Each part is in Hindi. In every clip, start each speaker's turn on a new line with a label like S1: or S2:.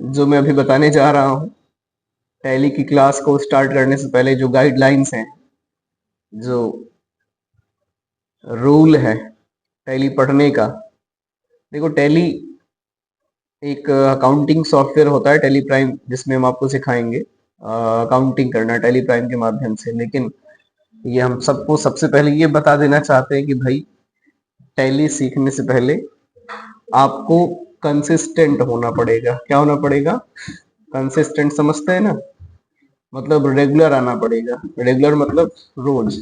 S1: जो मैं अभी बताने जा रहा हूँ, टैली की क्लास को स्टार्ट करने से पहले जो गाइडलाइंस हैं, जो रूल है टैली पढ़ने का। देखो, टैली एक अकाउंटिंग सॉफ्टवेयर होता है, टैली प्राइम, जिसमें हम आपको सिखाएंगे अकाउंटिंग करना टैली प्राइम के माध्यम से। लेकिन ये हम सबको सबसे पहले ये बता देना चाहते हैं कि भाई, टैली सीखने से पहले आपको कंसिस्टेंट होना पड़ेगा। क्या होना पड़ेगा? कंसिस्टेंट, समझते हैं ना? मतलब रेगुलर आना पड़ेगा। रेगुलर मतलब रोज।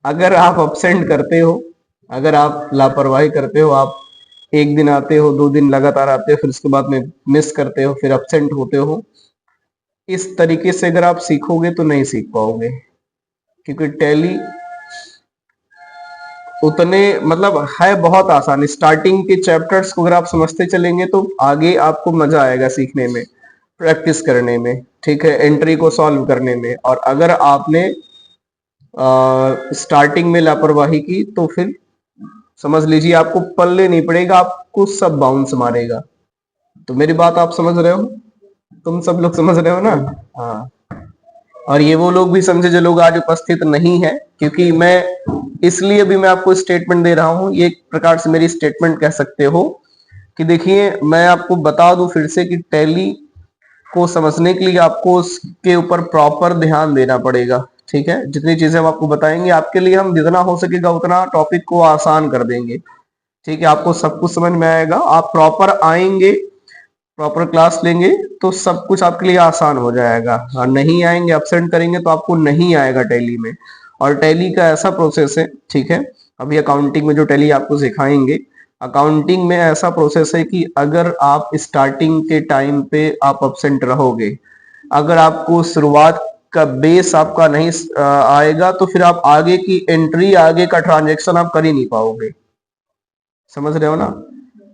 S1: अगर आप अपसेंट करते हो, अगर आप लापरवाही करते हो, आप एक दिन आते हो, 2 दिन लगातार आते हो, फिर उसके बाद में मिस करते हो, फिर अपसेंट होते हो, इस तरीके से अगर आप सीखोगे तो नहीं सीख पाओगे। क्योंकि टैली उतने मतलब है बहुत आसान। स्टार्टिंग के चैप्टर्स को अगर आप समझते चलेंगे तो आगे आपको मजा आएगा सीखने में, प्रैक्टिस करने में, ठीक है, एंट्री को सॉल्व करने में। और अगर आपने स्टार्टिंग में लापरवाही की तो फिर समझ लीजिए आपको पल्ले नहीं पड़ेगा, आपको सब बाउंस मारेगा। तो मेरी बात आप समझ रहे हो? तुम सब लोग समझ रहे हो ना? हाँ। और ये वो लोग भी समझे जो लोग आज उपस्थित नहीं है, क्योंकि मैं आपको स्टेटमेंट दे रहा हूं। ये एक प्रकार से मेरी स्टेटमेंट कह सकते हो कि देखिए, मैं आपको बता दूं फिर से कि टैली को समझने के लिए आपको उसके ऊपर प्रॉपर ध्यान देना पड़ेगा। ठीक है, जितनी चीजें हम आपको बताएंगे, आपके लिए हम जितना हो सकेगा उतना टॉपिक को आसान कर देंगे। ठीक है, आपको सब कुछ समझ में आएगा। आप प्रॉपर आएंगे, प्रॉपर क्लास लेंगे तो सब कुछ आपके लिए आसान हो जाएगा। और नहीं आएंगे, एब्सेंट करेंगे, तो आपको नहीं आएगा टैली में। और टैली का ऐसा प्रोसेस है, ठीक है, अभी अकाउंटिंग में जो टैली आपको सिखाएंगे, अकाउंटिंग में ऐसा प्रोसेस है कि अगर आप स्टार्टिंग के टाइम पे आप एब्सेंट रहोगे, अगर आपको शुरुआत का बेस आपका नहीं आएगा, तो फिर आप आगे की एंट्री, आगे का ट्रांजेक्शन आप कर ही नहीं पाओगे। समझ रहे हो ना?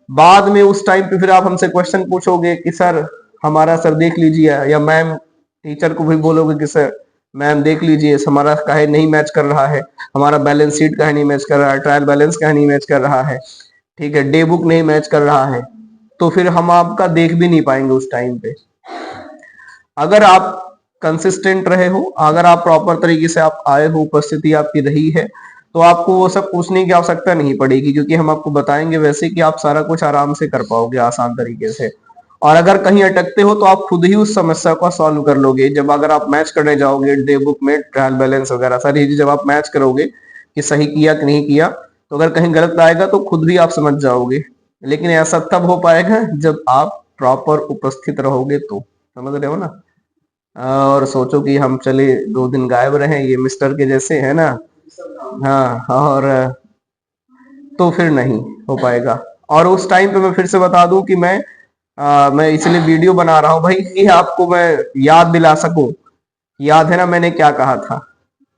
S1: बाद में उस टाइम पे फिर आप हमसे क्वेश्चन पूछोगे कि सर हमारा, सर देख लीजिए, या मैम, टीचर को भी बोलोगे कि सर मैम देख लीजिए, हमारा काहे नहीं मैच कर रहा है, हमारा बैलेंस शीट काहे नहीं मैच कर रहा है, ट्रायल बैलेंस काहे नहीं मैच कर रहा है, ठीक है, डे बुक नहीं मैच कर रहा है। तो फिर हम आपका देख भी नहीं पाएंगे उस टाइम पे। अगर आप कंसिस्टेंट रहे हो, अगर आप प्रॉपर तरीके से आप आए हो, उपस्थिति आपकी रही है, तो आपको वो सब पूछने की आवश्यकता नहीं पड़ेगी, क्योंकि हम आपको बताएंगे वैसे कि आप सारा कुछ आराम से कर पाओगे आसान तरीके से। और अगर कहीं अटकते हो तो आप खुद ही उस समस्या को सॉल्व कर लोगे। जब अगर आप मैच करने जाओगे डे बुक में, ट्रायल बैलेंस वगैरह सारी चीजें जब आप मैच करोगे कि सही किया कि नहीं किया, तो अगर कहीं गलत आएगा तो खुद भी आप समझ जाओगे। लेकिन ऐसा तब हो पाएगा जब आप प्रॉपर उपस्थित रहोगे, तो समझ रहे हो ना? और सोचो कि हम चले 2 दिन गायब रहे, ये मिस्टर के जैसे है ना। हाँ, और तो फिर नहीं हो पाएगा। और उस टाइम पे मैं फिर से बता दूं कि मैं इसलिए वीडियो बना रहा हूं भाई, कि आपको मैं याद दिला सकूं। याद है ना मैंने क्या कहा था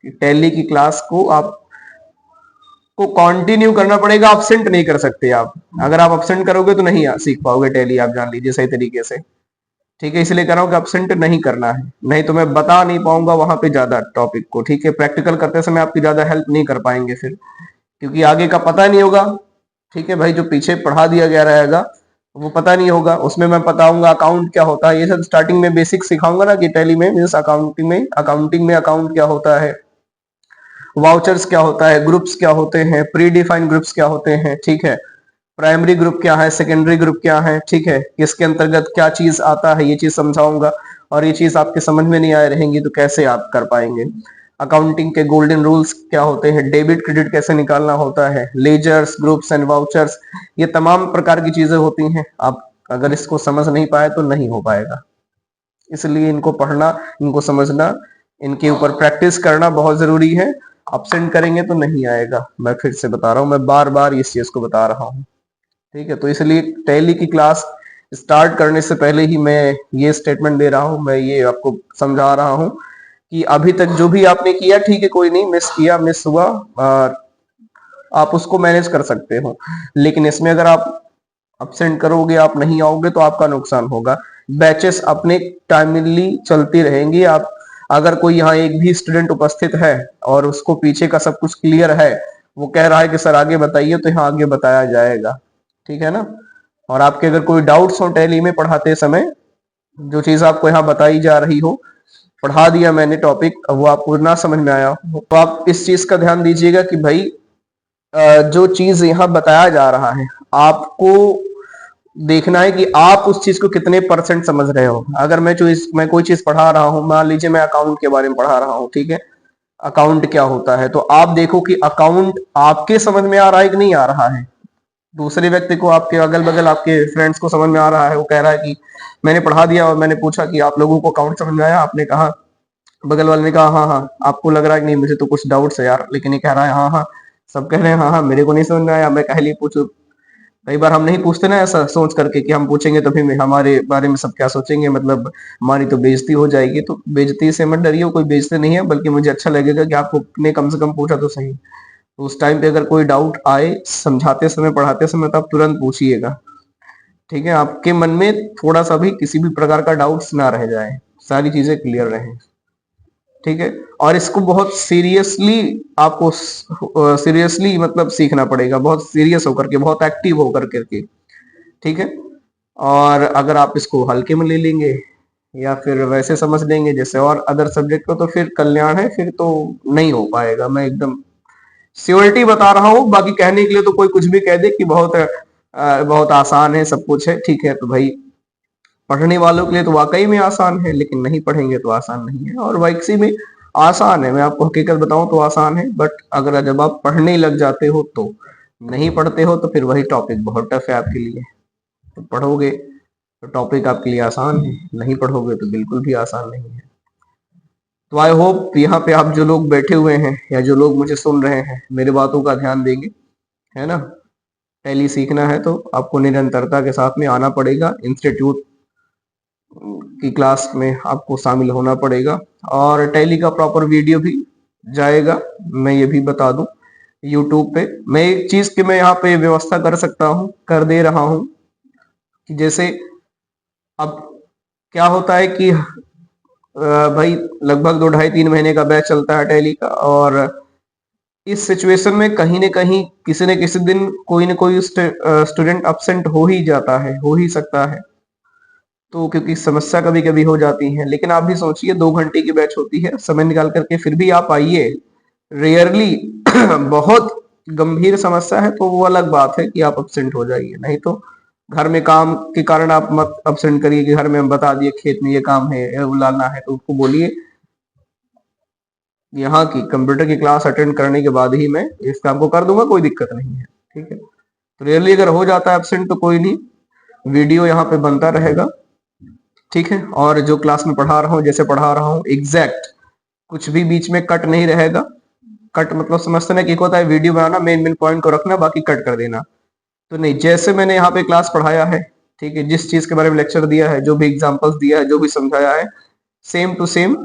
S1: कि टैली की क्लास को आपको कंटिन्यू करना पड़ेगा, एब्सेंट नहीं कर सकते आप। अगर आप एब्सेंट करोगे तो नहीं सीख पाओगे टैली, आप जान लीजिए सही तरीके से। ठीक है, इसलिए कह रहा हूँ कि एब्सेंट नहीं करना है, नहीं तो मैं बता नहीं पाऊंगा वहां पे ज्यादा टॉपिक को। ठीक है, प्रैक्टिकल करते समय आपकी ज्यादा हेल्प नहीं कर पाएंगे फिर, क्योंकि आगे का पता नहीं होगा। ठीक है भाई, जो पीछे पढ़ा दिया गया रहेगा वो पता नहीं होगा। उसमें मैं बताऊंगा अकाउंट क्या होता है, ये सब स्टार्टिंग में बेसिक सिखाऊंगा ना, कि टैली में मीन्स अकाउंटिंग में अकाउंट क्या होता है, वाउचर्स क्या होता है, ग्रुप्स क्या होते हैं, प्री डिफाइंड ग्रुप्स क्या होते हैं, ठीक है, प्राइमरी ग्रुप क्या है, सेकेंडरी ग्रुप क्या है, ठीक है, इसके अंतर्गत क्या चीज आता है, ये चीज समझाऊंगा। और ये चीज आपके समझ में नहीं आ रहेंगी तो कैसे आप कर पाएंगे। अकाउंटिंग के गोल्डन रूल्स क्या होते हैं, डेबिट क्रेडिट कैसे निकालना होता है, लेजर्स, ग्रुप्स एंड वाउचर्स, ये तमाम प्रकार की चीजें होती हैं। आप अगर इसको समझ नहीं पाए तो नहीं हो पाएगा। इसलिए इनको पढ़ना, इनको समझना, इनके ऊपर प्रैक्टिस करना बहुत जरूरी है। एब्सेंट करेंगे तो नहीं आएगा। मैं फिर से बता रहा हूँ, मैं बार बार इस चीज को बता रहा हूँ। ठीक है, तो इसलिए टैली की क्लास स्टार्ट करने से पहले ही मैं ये स्टेटमेंट दे रहा हूँ, मैं ये आपको समझा रहा हूँ कि अभी तक जो भी आपने किया, ठीक है, कोई नहीं, मिस किया, मिस हुआ, आप उसको मैनेज कर सकते हो। लेकिन इसमें अगर आप अब्सेंट करोगे, आप नहीं आओगे, तो आपका नुकसान होगा। बैचेस अपने टाइमली चलती रहेंगी। आप अगर कोई यहाँ एक भी स्टूडेंट उपस्थित है और उसको पीछे का सब कुछ क्लियर है, वो कह रहा है कि सर आगे बताइए, तो यहाँ आगे बताया जाएगा। ठीक है ना? और आपके अगर कोई डाउट्स हो टैली में पढ़ाते समय, जो चीज आपको यहाँ बताई जा रही हो, पढ़ा दिया मैंने टॉपिक, वो आपको ना समझ में आया हो, तो आप इस चीज का ध्यान दीजिएगा कि भाई जो चीज यहाँ बताया जा रहा है आपको देखना है कि आप उस चीज को कितने परसेंट समझ रहे हो। अगर मैं कोई चीज पढ़ा रहा हूँ, मान लीजिए मैं अकाउंट के बारे में पढ़ा रहा हूँ, ठीक है, अकाउंट क्या होता है, तो आप देखो कि अकाउंट आपके समझ में आ रहा है कि नहीं आ रहा है। दूसरे व्यक्ति को, आपके अगल बगल आपके फ्रेंड्स को समझ में आ रहा है, वो कह रहा है कि मैंने पढ़ा दिया, और मैंने पूछा कि आप लोगों को अकाउंट समझ में आया, आपने कहा, बगल वाले ने कहा हाँ हाँ, आपको लग रहा है कि नहीं मुझे तो कुछ डाउट्स है यार, लेकिन ये कह रहा है हाँ हाँ, सब कह रहे हैं हाँ हाँ, मेरे को नहीं समझ में आया, मैं कह लिए पूछू। कई बार हम नहीं पूछते ना ऐसा सोच करके कि हम पूछेंगे तो फिर हमारे बारे में सब क्या सोचेंगे, मतलब हमारी तो बेइज्जती हो जाएगी। तो बेइज्जती से मत डरिए, कोई बेइज्जती नहीं है, बल्कि मुझे अच्छा लगेगा कि आपने कम से कम पूछा तो सही। तो उस टाइम पे अगर कोई डाउट आए समझाते समय, पढ़ाते समय, तो आप तुरंत पूछिएगा, ठीक है, आपके मन में थोड़ा सा भी किसी भी प्रकार का डाउट्स ना रह जाए, सारी चीजें क्लियर रहें, ठीक है। और इसको बहुत सीरियसली आपको सीरियसली मतलब सीखना पड़ेगा, बहुत सीरियस होकर के, बहुत एक्टिव होकर करके, ठीक है। और अगर आप इसको हल्के में ले लेंगे या फिर वैसे समझ लेंगे जैसे और अदर सब्जेक्ट को, तो फिर कल्याण है, फिर तो नहीं हो पाएगा। मैं एकदम श्योरिटी बता रहा हूँ, बाकी कहने के लिए तो कोई कुछ भी कह दे कि बहुत आसान है सब कुछ है, ठीक है, तो भाई पढ़ने वालों के लिए तो वाकई में आसान है, लेकिन नहीं पढ़ेंगे तो आसान नहीं है। और वैक्सी में आसान है, मैं आपको हकीकत बताऊं तो आसान है, बट अगर जब आप पढ़ने लग जाते हो तो, नहीं पढ़ते हो तो फिर वही टॉपिक बहुत टफ है आपके लिए। तो पढ़ोगे तो टॉपिक आपके लिए आसान है, नहीं पढ़ोगे तो बिल्कुल भी आसान नहीं है। तो आई होप यहाँ पे आप जो लोग बैठे हुए हैं या जो लोग मुझे सुन रहे हैं मेरे बातों का ध्यान देंगे, है ना। टैली सीखना है तो आपको निरंतरता के साथ में आना पड़ेगा, इंस्टीट्यूट की क्लास में आपको शामिल होना पड़ेगा। और टैली का प्रॉपर वीडियो भी जाएगा, मैं ये भी बता दूं, यूट्यूब पे। मैं एक चीज की मैं यहाँ पे व्यवस्था कर सकता हूँ, कर दे रहा हूँ, कि जैसे अब क्या होता है कि भाई लगभग 2 ढाई 3 महीने का बैच चलता है टैली का, और इस सिचुएशन में कहीं न कहीं किसी न किसी दिन कोई न कोई स्टूडेंट absent हो ही जाता है, हो ही सकता है। तो क्योंकि समस्या कभी-कभी हो जाती है, लेकिन आप भी सोचिए 2 घंटे की बैच होती है, समय निकाल कर के फिर भी आप आइए। रेयरली बहुत गंभीर समस्या है तो वो अलग बात है कि आप absent हो जाइए, नहीं तो घर में काम के कारण आप मत absent करिए कि घर में हम बता दिए खेत में ये काम है, ये वो लाना है, तो उसको बोलिए यहाँ की कंप्यूटर की क्लास अटेंड करने के बाद ही मैं इस काम को कर दूंगा, कोई दिक्कत नहीं है, ठीक है। तो रियली अगर हो जाता है एब्सेंट तो कोई नहीं, वीडियो यहाँ पे बनता रहेगा, ठीक है। और जो क्लास में पढ़ा रहा हूँ, जैसे पढ़ा रहा हूँ एग्जैक्ट, कुछ भी बीच में कट नहीं रहेगा। कट मतलब समझते ना कि होता है वीडियो बनाना, मेन मेन पॉइंट को रखना, बाकी कट कर देना, तो नहीं। जैसे मैंने यहाँ पे क्लास पढ़ाया है, ठीक है, जिस चीज के बारे में लेक्चर दिया है, जो भी एग्जाम्पल्स दिया है, जो भी समझाया है, सेम टू सेम।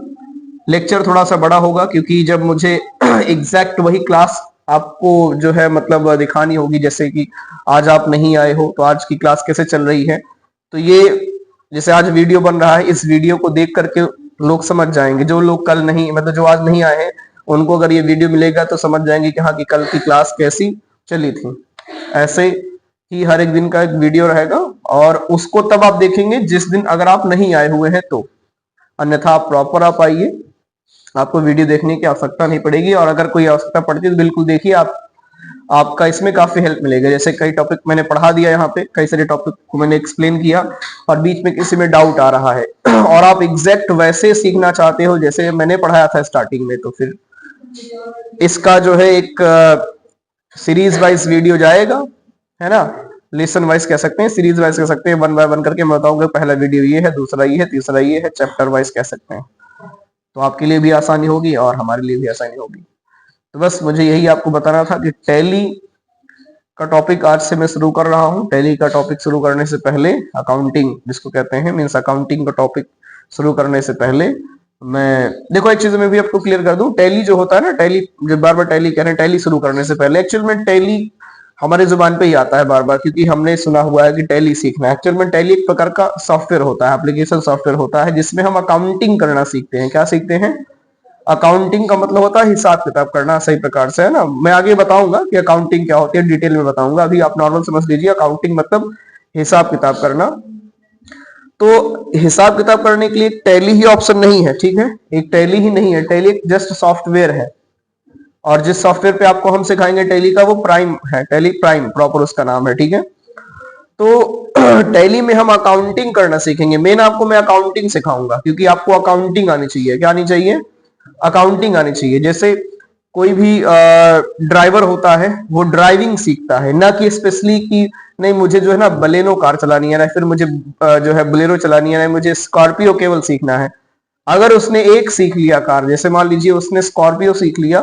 S1: लेक्चर थोड़ा सा बड़ा होगा क्योंकि जब मुझे एग्जैक्ट वही क्लास आपको जो है मतलब दिखानी होगी, जैसे कि आज आप नहीं आए हो तो आज की क्लास कैसे चल रही है, तो ये जैसे आज वीडियो बन रहा है, इस वीडियो को देख करके लोग समझ जाएंगे। जो लोग कल नहीं, मतलब जो आज नहीं आए हैं, उनको अगर ये वीडियो मिलेगा तो समझ जाएंगे कि हाँ कि कल की क्लास कैसी चली थी। ऐसे ही हर एक दिन का एक वीडियो रहेगा, और उसको तब आप देखेंगे जिस दिन अगर आप नहीं आए हुए हैं तो, अन्यथा आप प्रॉपर आप आइए, आपको वीडियो देखने की आवश्यकता नहीं पड़ेगी। और अगर कोई आवश्यकता पड़ती है तो बिल्कुल देखिए, आपका इसमें काफी हेल्प मिलेगा। जैसे कई टॉपिक मैंने पढ़ा दिया यहाँ पे, कई सारे टॉपिक को मैंने एक्सप्लेन किया, और बीच में किसी में डाउट आ रहा है और आप एग्जैक्ट वैसे सीखना चाहते हो जैसे मैंने पढ़ाया था स्टार्टिंग में, तो फिर इसका जो है एक सीरीज वाइज वीडियो जाएगा, है ना। लेसन वाइज कह सकते हैं, सीरीज वाइज कह सकते हैं, 1 बाय 1 करके मैं बताऊंगा, पहला वीडियो ये है, दूसरा ये है, तीसरा ये है, चैप्टर वाइज कह सकते हैं। तो आपके लिए भी आसानी होगी और हमारे लिए भी आसानी होगी। तो बस मुझे यही आपको बताना था कि टैली का टॉपिक आज से मैं शुरू कर रहा हूँ। टैली का टॉपिक शुरू करने से पहले, अकाउंटिंग जिसको कहते हैं, मीन्स अकाउंटिंग का टॉपिक शुरू करने से पहले मैं, देखो एक चीज मैं भी आपको क्लियर कर दूं, टैली जो होता है ना, टैली जो बार बार टैली कह रहे हैं, टैली शुरू करने से पहले एक्चुअल में टैली हमारे जुबान पे ही आता है बार बार, क्योंकि हमने सुना हुआ है कि टैली सीखना है। एक्चुअल में टैली एक प्रकार का सॉफ्टवेयर होता है, एप्लीकेशन सॉफ्टवेयर होता है, जिसमें हम अकाउंटिंग करना सीखते हैं। क्या सीखते हैं? अकाउंटिंग का मतलब होता है हिसाब किताब करना, सही प्रकार से, है ना। मैं आगे बताऊंगा कि अकाउंटिंग क्या होती है, डिटेल में बताऊंगा, अभी आप नॉर्मल समझ लीजिए, अकाउंटिंग मतलब हिसाब किताब करना। तो हिसाब किताब करने के लिए टैली ही ऑप्शन नहीं है, ठीक है, एक टैली ही नहीं है, टैली एक जस्ट सॉफ्टवेयर है। और जिस सॉफ्टवेयर पे आपको हम सिखाएंगे टैली का, वो प्राइम है, टैली प्राइम प्रॉपर उसका नाम है, ठीक है। तो टैली में हम अकाउंटिंग करना सीखेंगे, मेन आपको मैं अकाउंटिंग सिखाऊंगा, क्योंकि आपको अकाउंटिंग आनी चाहिए। क्या आनी चाहिए? अकाउंटिंग आनी चाहिए। जैसे कोई भी ड्राइवर होता है, वो ड्राइविंग सीखता है, ना कि स्पेशली कि नहीं मुझे जो है ना बलेनो कार चलानी है, ना फिर मुझे जो है बोलेरो चलानी है, ना मुझे स्कॉर्पियो केवल सीखना है। अगर उसने एक सीख लिया कार, जैसे मान लीजिए उसने स्कॉर्पियो सीख लिया,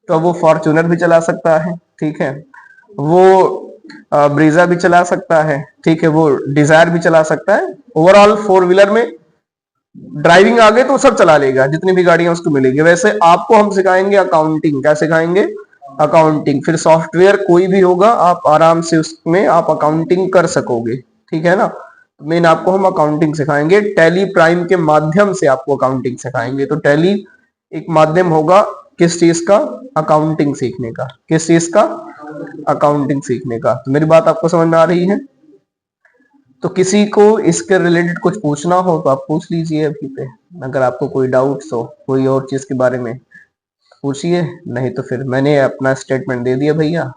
S1: तो वो फॉर्च्यूनर भी चला सकता है, ठीक है, वो ब्रीजा भी चला सकता है, ठीक है, वो डिजायर भी चला सकता है। ओवरऑल फोर व्हीलर में ड्राइविंग आ गई तो सब चला लेगा, जितनी भी गाड़ियां उसको मिलेगी। वैसे आपको हम सिखाएंगे अकाउंटिंग। क्या सिखाएंगे? अकाउंटिंग। फिर सॉफ्टवेयर कोई भी होगा, आप आराम से उसमें आप अकाउंटिंग कर सकोगे, ठीक है ना। मेन आपको हम अकाउंटिंग सिखाएंगे, टैली प्राइम के माध्यम से आपको अकाउंटिंग सिखाएंगे। तो टैली एक माध्यम होगा किस चीज का? अकाउंटिंग सीखने का। किस चीज का? अकाउंटिंग सीखने का। तो मेरी बात आपको समझ में आ रही है? तो किसी को इसके रिलेटेड कुछ पूछना हो तो आप पूछ लीजिए अभी पे, अगर आपको कोई डाउट्स हो कोई और चीज के बारे में पूछिए, नहीं तो फिर मैंने अपना स्टेटमेंट दे दिया भैया।